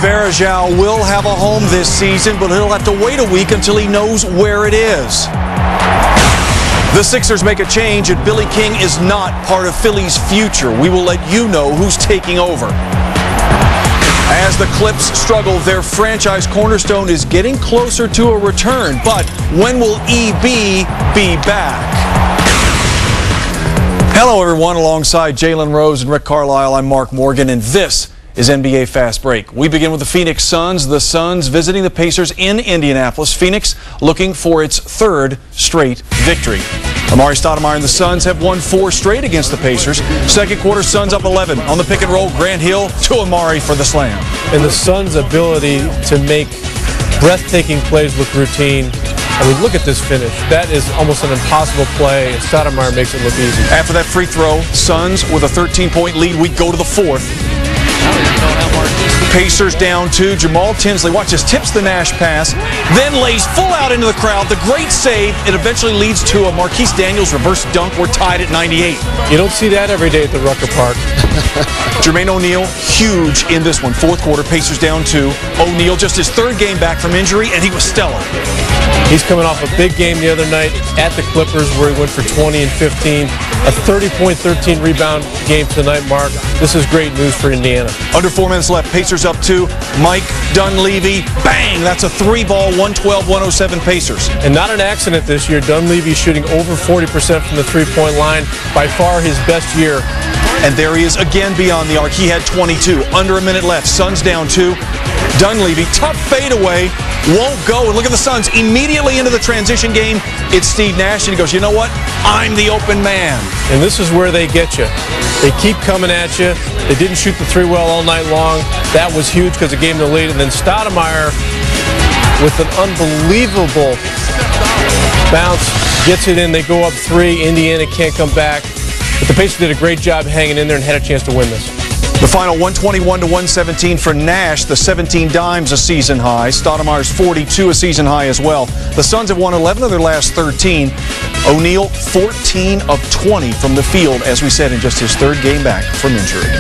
Varejao will have a home this season, but he'll have to wait a week until he knows where it is. The Sixers make a change, and Billy King is not part of Philly's future. We will let you know who's taking over. As the Clips struggle, their franchise cornerstone is getting closer to a return. But when will EB be back? Hello, everyone. Alongside Jalen Rose and Rick Carlisle, I'm Mark Morgan, and this is NBA Fast Break. We begin with the Phoenix Suns. The Suns visiting the Pacers in Indianapolis. Phoenix looking for its third straight victory. Amari Stoudemire and the Suns have won 4 straight against the Pacers. Second quarter, Suns up 11. On the pick and roll, Grant Hill to Amari for the slam. And the Suns' ability to make breathtaking plays look routine. I mean, look at this finish. That is almost an impossible play, and Stoudemire makes it look easy. After that free throw, Suns with a 13-point lead. We go to the fourth. Pacers down 2. Jamal Tinsley, watch this, tips the Nash pass, then lays full out into the crowd. The great save. It eventually leads to a Marquise Daniels reverse dunk. We're tied at 98. You don't see that every day at the Rucker Park. Jermaine O'Neal, huge in this one. Fourth quarter, Pacers down 2. O'Neal, just his 3rd game back from injury, and he was stellar. He's coming off a big game the other night at the Clippers where he went for 20 and 15. A 30-point, 13-rebound game tonight, Mark. This is great news for Indiana. Under 4 minutes left, Pacers up 2. Mike Dunleavy, bang! That's a 3-ball, 112-107 Pacers. And not an accident this year. Dunleavy shooting over 40% from the three-point line. By far his best year. And there he is again beyond the arc. He had 22. Under a minute left. Suns down 2. Dunleavy, tough fadeaway, won't go. And look at the Suns immediately into the transition game. It's Steve Nash, and he goes, you know what? I'm the open man. And this is where they get you. They keep coming at you. They didn't shoot the 3 well all night long. That was huge because it gave them the lead. And then Stoudemire, with an unbelievable bounce, gets it in. They go up 3. Indiana can't come back. But the Pacers did a great job hanging in there and had a chance to win this. The final 121-117 for Nash. The 17 dimes a season high. Stoudemire's 42 a season high as well. The Suns have won 11 of their last 13. O'Neal 14 of 20 from the field, as we said, in just his 3rd game back from injury.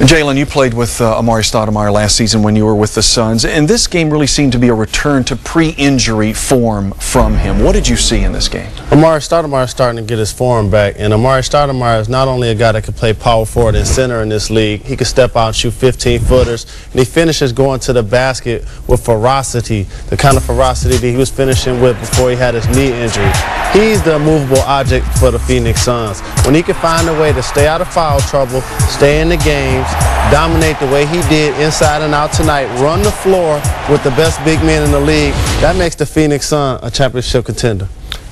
Jalen, you played with Amari Stoudemire last season when you were with the Suns, and this game really seemed to be a return to pre-injury form from him. What did you see in this game? Amari Stoudemire is starting to get his form back, and Amari Stoudemire is not only a guy that can play power forward and center in this league, he can step out and shoot 15-footers, and he finishes going to the basket with ferocity, the kind of ferocity that he was finishing with before he had his knee injury. He's the immovable object for the Phoenix Suns. When he can find a way to stay out of foul trouble, stay in the games, dominate the way he did inside and out tonight, run the floor with the best big men in the league, that makes the Phoenix Suns a championship contender.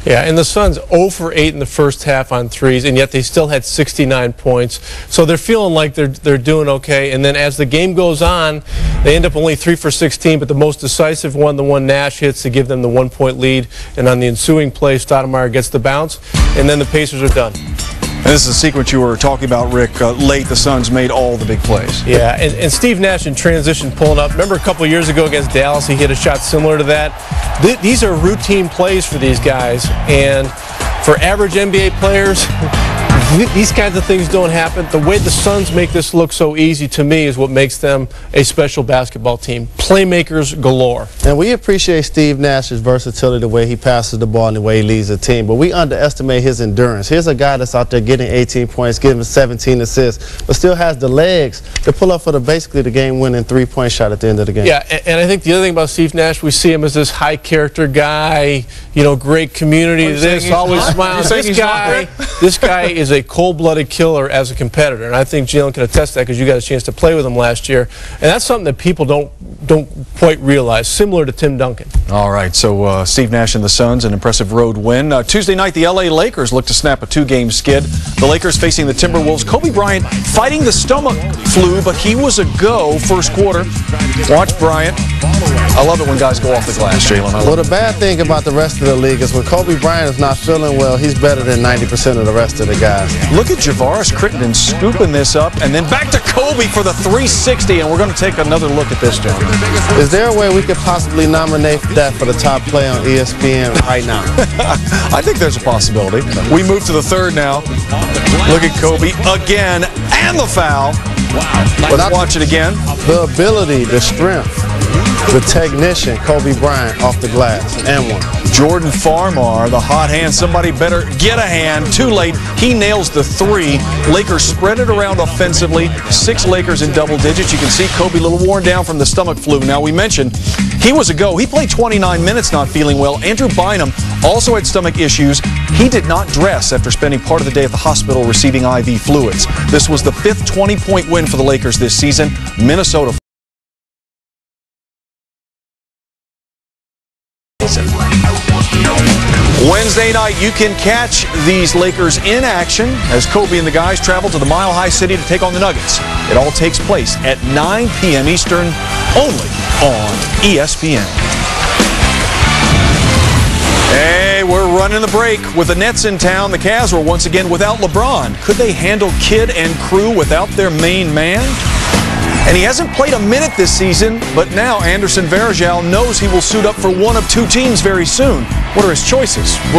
Yeah, and the Suns 0 for 8 in the first half on threes, and yet they still had 69 points. So they're feeling like they're doing okay. And then as the game goes on, they end up only 3 for 16, but the most decisive one, the one Nash hits to give them the 1-point lead. And on the ensuing play, Stoudemire gets the bounce, and then the Pacers are done. And this is a sequence you were talking about, Rick. Late, the Suns made all the big plays. Yeah, and Steve Nash in transition pulling up. Remember a couple years ago against Dallas, he hit a shot similar to that? These are routine plays for these guys, and for average NBA players, these kinds of things don't happen. The way the Suns make this look so easy, to me, is what makes them a special basketball team. Playmakers galore. And we appreciate Steve Nash's versatility, the way he passes the ball and the way he leads the team, but we underestimate his endurance. Here's a guy that's out there getting 18 points, getting 17 assists, but still has the legs to pull up for basically the game-winning 3-point shot at the end of the game. Yeah, and I think the other thing about Steve Nash, we see him as this high-character guy, you know, great community, this, always smiling. This guy is a cold-blooded killer as a competitor, and I think Jalen can attest to that because you got a chance to play with him last year, and that's something that people don't quite realize, similar to Tim Duncan. All right, so Steve Nash and the Suns, an impressive road win. Tuesday night, the LA Lakers look to snap a 2-game skid. The Lakers facing the Timberwolves. Kobe Bryant fighting the stomach flu, but he was a go first quarter. Watch Bryant. I love it when guys go off the glass, Jalen. Well, the bad thing about the rest of the league is when Kobe Bryant is not feeling well, he's better than 90% of the rest of the guys. Look at Javaris Crittenden scooping this up, and then back to Kobe for the 360, and we're going to take another look at this, John. Is there a way we could possibly nominate that for the top play on ESPN right now? I think there's a possibility. We move to the third now. Look at Kobe again, and the foul. Wow. Let's watch it again. The ability, the strength, the technician, Kobe Bryant off the glass, and one. Jordan Farmar, the hot hand. Somebody better get a hand. Too late. He nails the three. Lakers spread it around offensively. 6 Lakers in double digits. You can see Kobe a little worn down from the stomach flu. Now, we mentioned he was a go. He played 29 minutes not feeling well. Andrew Bynum also had stomach issues. He did not dress after spending part of the day at the hospital receiving IV fluids. This was the 5th 20-point win for the Lakers this season. Minnesota. Wednesday night, you can catch these Lakers in action as Kobe and the guys travel to the Mile High City to take on the Nuggets. It all takes place at 9 p.m. Eastern, only on ESPN. Hey, we're running the break. With the Nets in town, the Cavs were once again without LeBron. Could they handle Kidd and crew without their main man? And he hasn't played a minute this season, but now Anderson Varejao knows he will suit up for one of 2 teams very soon. What are his choices? We'll